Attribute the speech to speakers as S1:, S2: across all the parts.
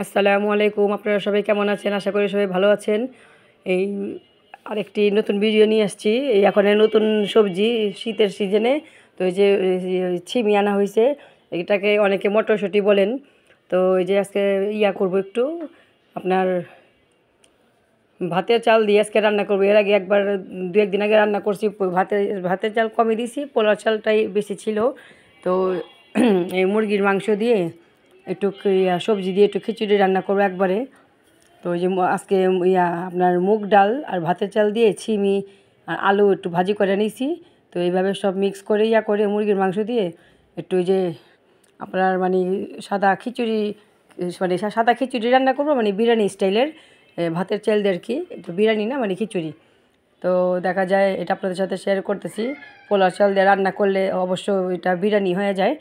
S1: আসসালামু আলাইকুম। আপনারা সবাই কেমন আছেন? আশা করি সবাই ভালো আছেন। এই আরেকটি নতুন ভিডিও নিয়ে আসছি। এই এখন নতুন সবজি শীতের সিজনে। তো এই যে ছিমি আনা হয়েছে, এটাকে অনেকে মটরশুঁটি বলেন। তো এই যে আজকে করব একটু আপনার ভাতের চাল দিয়ে আজকে রান্না করবো। এর আগে একবার দু একদিন আগে রান্না করছি, ভাতের চাল কমই দিয়েছি, পোলাও চালটাই বেশি ছিল। তো এই মুরগির মাংস দিয়ে একটু সবজি দিয়ে একটু খিচুড়ি রান্না করবো একবারে। তো ওই যে আজকে আপনার মুগ ডাল আর ভাতের চাল দিয়ে ছিমি আর আলু একটু ভাজি করে নিয়েছি। তো এইভাবে সব মিক্স করে করে মুরগির মাংস দিয়ে একটু ওই যে আপনার মানে সাদা খিচুড়ি, মানে সাদা খিচুড়ি রান্না করবো, মানে বিরিয়ানি স্টাইলের, ভাতের চাল দিয়ে আর কি। তো বিরিয়ানি না, মানে খিচুড়ি। তো দেখা যায় এটা আপনাদের সাথে শেয়ার করতেছি। পোলাও চাল দিয়ে রান্না করলে অবশ্য এটা বিরিয়ানি হয়ে যায়,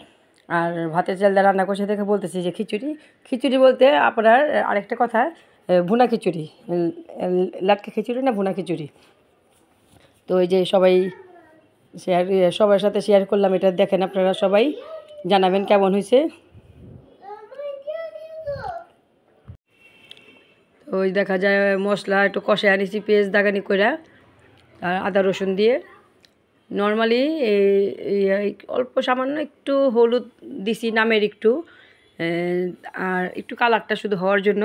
S1: আর ভাতের চাল দিয়ে রান্না করছে দেখে বলতেছি যে খিচুড়ি। খিচুড়ি বলতে আপনার আরেকটা কথা, ভুনা খিচুড়ি, লাটকা খিচুড়ি না, ভুনা খিচুড়ি। তো এই যে সবার সাথে শেয়ার করলাম, এটা দেখেন আপনারা সবাই, জানাবেন কেমন হয়েছে। তো ওই দেখা যায় মশলা একটু কষায় আনিছি পেঁয়াজ দাগানি কইরা, আর আদা রসুন দিয়ে। নর্মালি অল্প সামান্য একটু হলুদ দিছি, নামের একটু, আর একটু কালারটা শুধু হওয়ার জন্য।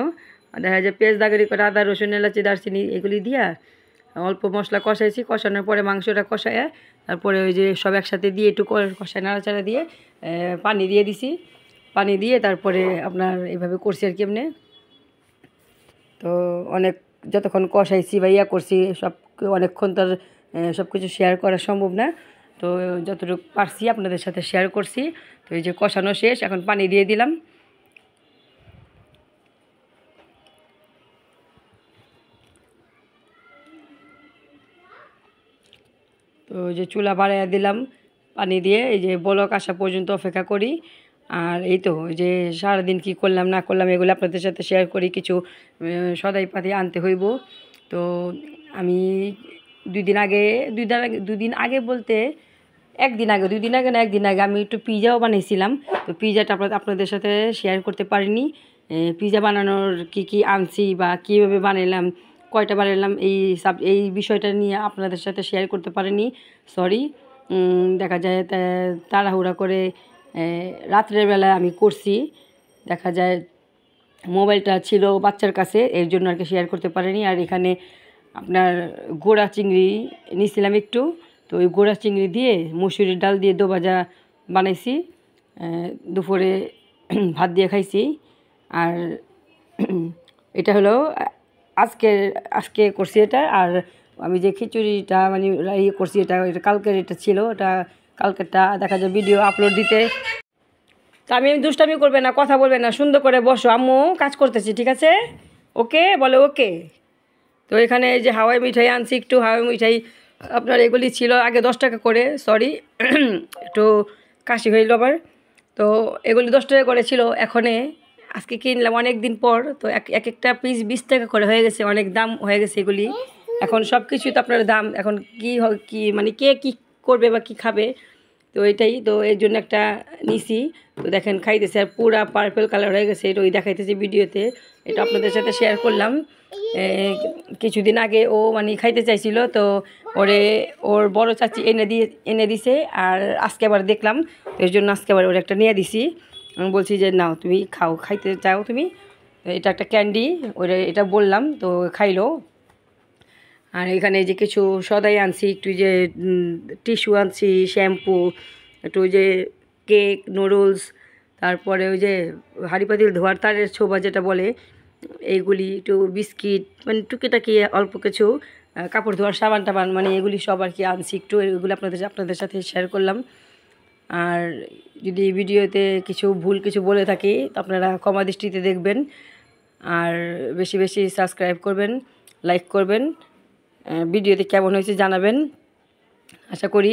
S1: দেখা যায় পেঁয়াজ দাগানি করে আদা রসুন এলাচি দারচিনি এগুলি দিয়া অল্প মশলা কষাইছি। কষানোর পরে মাংসটা কষায়, তারপরে ওই যে সব একসাথে দিয়ে একটু কষায় নাড়াচাড়া দিয়ে পানি দিয়ে দিছি। পানি দিয়ে তারপরে আপনার এইভাবে করছি আর কি এমনি। তো অনেক যতক্ষণ কষাইছি বা করছি, অনেকক্ষণ তার সব কিছু শেয়ার করা সম্ভব না। তো যতটুকু পারছি আপনাদের সাথে শেয়ার করছি। তো এই যে কষানো শেষ, এখন পানি দিয়ে দিলাম। তো ওই যে চুলা বাড়াইয়া দিলাম পানি দিয়ে, এই যে বলক আসা পর্যন্ত অপেক্ষা করি। আর এই তো ওই যে সারাদিন কী করলাম না করলাম এগুলো আপনাদের সাথে শেয়ার করি। কিছু সদাই পাতি আনতে হইব। তো আমি দুদিন আগে বলতে দুদিন আগে না, একদিন আগে আমি একটু পিজাও বানিয়েছিলাম। তো পিজাটা আপনাদের সাথে শেয়ার করতে পারিনি। পিজা বানানোর কি আনছি বা কীভাবে বানালাম, কয়টা বানালাম, এই বিষয়টা নিয়ে আপনাদের সাথে শেয়ার করতে পারিনি, সরি। দেখা যায় তাড়াহুড়া করে রাত্রের বেলায় আমি করছি। দেখা যায় মোবাইলটা ছিল বাচ্চার কাছে, এর জন্য আর কি শেয়ার করতে পারিনি। আর এখানে আপনার গোড়া চিংড়ি নিয়েছিলাম একটু। তো ওই গোড়া চিংড়ি দিয়ে মুসুরির ডাল দিয়ে দোভাজা বানাইছি, দুপুরে ভাত দিয়ে খাইছি। আর এটা হলো আজকে করছি এটা। আর আমি যে খিচুড়িটা মানে করছি, এটা কালকের এটা ছিল, এটা কালকেরটা। দেখা যায় ভিডিও আপলোড দিতে। তা আমি দুষ্টামি করবে না, কথা বলবে না, সুন্দর করে বসো, আম্মু কাজ করতেছি, ঠিক আছে? ওকে বলে ওকে। তো এখানে এই যে হাওয়াই মিঠাই আনছি একটু। হাওয়াই মিঠাই আপনার এগুলি ছিল আগে 10 টাকা করে, সরি একটু কাশি হইল আবার। তো এগুলি 10 টাকা করে ছিল, আজকে কিনলাম অনেক দিন পর। তো এক একটা পিস 20 টাকা করে হয়ে গেছে, অনেক দাম হয়ে গেছে এগুলি। এখন সব কিছুই তো আপনার দাম। এখন কি মানে কে কী করবে বা কী খাবে, তো এটাই তো এর জন্য একটা নিছি। তো দেখেন খাইতেছে, আর পুরা পার্পল কালার হয়ে গেছে, এটা ওই দেখাইতেছে ভিডিওতে। এটা আপনাদের সাথে শেয়ার করলাম। কিছুদিন আগে ও মানে খাইতে চাইছিল, তো ওর বড় চাচি এনে দিছে। আর আজকে আবার দেখলাম, তো এর জন্য আজকে আবার ওর একটা নিয়ে দিছি। আমি বলছি যে নাও তুমি খাইতে চাও তুমি, এটা একটা ক্যান্ডি, এটা বললাম, তো খাইলো। আর এখানে যে কিছু সদাই আনছি, একটু যে টিস্যু আনছি, শ্যাম্পু, একটু ওই যে কেক, নুডলস, তারপরে ওই যে হাঁড়ি পাতিল ধোয়ার তারের ছোবা যেটা বলে, এইগুলি, একটু বিস্কিট, মানে টুকিটাকি অল্প কিছু কাপড় ধোয়ার সাবান টাবান, মানে এগুলি সব আর কি আনছি একটু। এগুলো আপনাদের সাথে শেয়ার করলাম। আর যদি ভিডিওতে ভুল কিছু বলে থাকি, আপনারা ক্ষমা দৃষ্টিতে দেখবেন। আর বেশি বেশি সাবস্ক্রাইব করবেন, লাইক করবেন, ভিডিওতে কেমন হয়েছে জানাবেন। আশা করি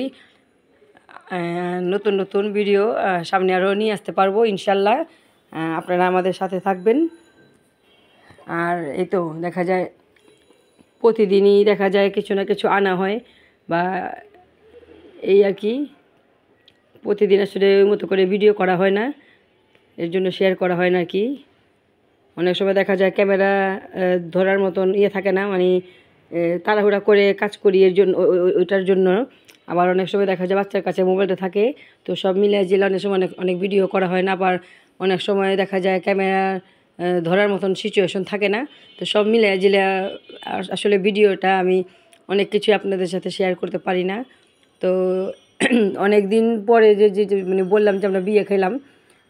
S1: নতুন নতুন ভিডিও সামনে আরও নিয়ে আসতে পারবো ইনশাল্লাহ। আপনারা আমাদের সাথে থাকবেন। আর এই তো দেখা যায় প্রতিদিনই দেখা যায় কিছু না কিছু আনা হয়, বা এই আর কি। প্রতিদিন আসলে ওই মতো করে ভিডিও করা হয় না, এর জন্য শেয়ার করা হয় না আর কি। অনেক সময় দেখা যায় ক্যামেরা ধরার মতন ইয়ে থাকে না, মানে তাড়াহুড়া করে কাজ করি এর জন্য, ওইটার জন্য। আবার অনেক সময় দেখা যায় বাচ্চার কাছে মোবাইলটা থাকে, তো সব মিলিয়ে জিলে অনেক সময় অনেক অনেক ভিডিও করা হয় না। আবার অনেক সময় দেখা যায় ক্যামেরা ধরার মতন সিচুয়েশন থাকে না। তো সব মিলিয়ে জিলে আসলে ভিডিওটা আমি অনেক কিছু আপনাদের সাথে শেয়ার করতে পারি না। তো অনেক দিন পরে যে মানে বললাম যে আমরা বিয়ে খেলাম,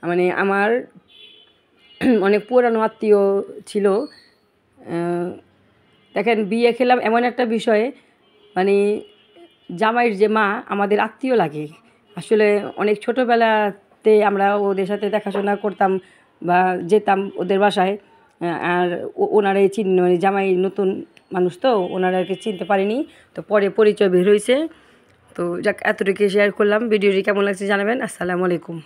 S1: মানে আমার অনেক পুরানো আত্মীয় ছিল। দেখেন, বিয়ে খেলাম এমন একটা বিষয়ে, মানে জামাইয়ের যে মা আমাদের আত্মীয় লাগে। আসলে অনেক ছোটোবেলাতে আমরা ওদের সাথে দেখাশোনা করতাম বা যেতাম ওদের বাসায়। আর ওনারাই মানে জামাই নতুন মানুষ, তো ওনারা আর কি চিনতে পারিনি। তো পরে পরিচয় বের হয়েছে। তো যাক, এতটুকু শেয়ার করলাম। ভিডিওটি কেমন লাগছে জানাবেন। আসসালামু আলাইকুম।